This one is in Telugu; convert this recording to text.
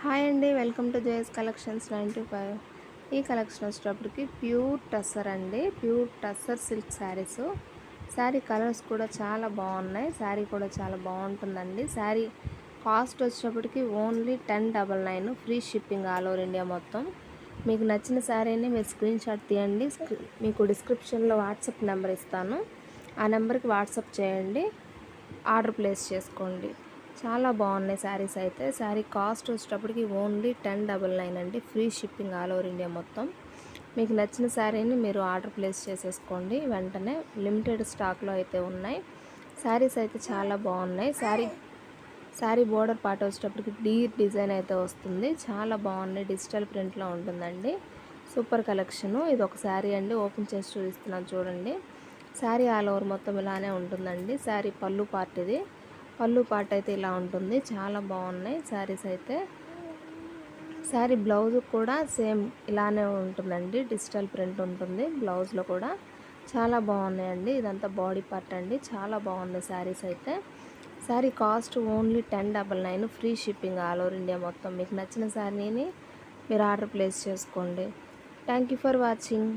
హాయ్ అండి, వెల్కమ్ టు జేఎస్ కలెక్షన్స్ 95. ఈ కలెక్షన్ వచ్చేటప్పటికి ప్యూర్ టస్సర్ అండి. Pure tussar silk saris. Sari colours కూడా చాలా బాగున్నాయి. శారీ కూడా చాలా బాగుంటుందండి. శారీ కాస్ట్ వచ్చేటప్పటికి only 1099, free shipping all over India మొత్తం. మీకు నచ్చిన శారీని మీరు స్క్రీన్ షాట్ తీయండి. మీకు డిస్క్రిప్షన్లో వాట్సాప్ నెంబర్ ఇస్తాను. ఆ నెంబర్కి వాట్సాప్ చేయండి, ఆర్డర్ ప్లేస్ చేసుకోండి. చాలా బాగున్నాయి శారీస్ అయితే. శారీ కాస్ట్ వచ్చేటప్పటికి ఓన్లీ 1099 అండి, free shipping all over India మొత్తం. మీకు నచ్చిన శారీని మీరు ఆర్డర్ ప్లేస్ చేసేసుకోండి వెంటనే. లిమిటెడ్ స్టాక్లో అయితే ఉన్నాయి. శారీస్ అయితే చాలా బాగున్నాయి. శారీ బోర్డర్ పార్ట్ వచ్చేటప్పటికి డిజైన్ అయితే వస్తుంది. చాలా బాగున్నాయి. డిజిటల్ ప్రింట్లో ఉంటుందండి. Super collection. ఇది ఒక శారీ అండి, ఓపెన్ చేసి చూపిస్తున్నాను చూడండి. శారీ ఆల్ ఓవర్ మొత్తం ఇలానే ఉంటుందండి. శారీ పళ్ళు పార్ట్ ఇది. పళ్ళు పార్ట్ అయితే ఇలా ఉంటుంది. చాలా బాగున్నాయి శారీస్ అయితే. శారీ బ్లౌజ్ కూడా సేమ్ ఇలానే ఉంటుందండి, డిజిటల్ ప్రింట్ ఉంటుంది బ్లౌజ్లో కూడా. చాలా బాగున్నాయండి. ఇదంతా బాడీ పార్ట్ అండి. చాలా బాగుంది శారీస్ అయితే. Sari cost only 1099, free shipping all over India మొత్తం. మీకు నచ్చిన శారీని మీరు ఆర్డర్ ప్లేస్ చేసుకోండి. Thank you for watching.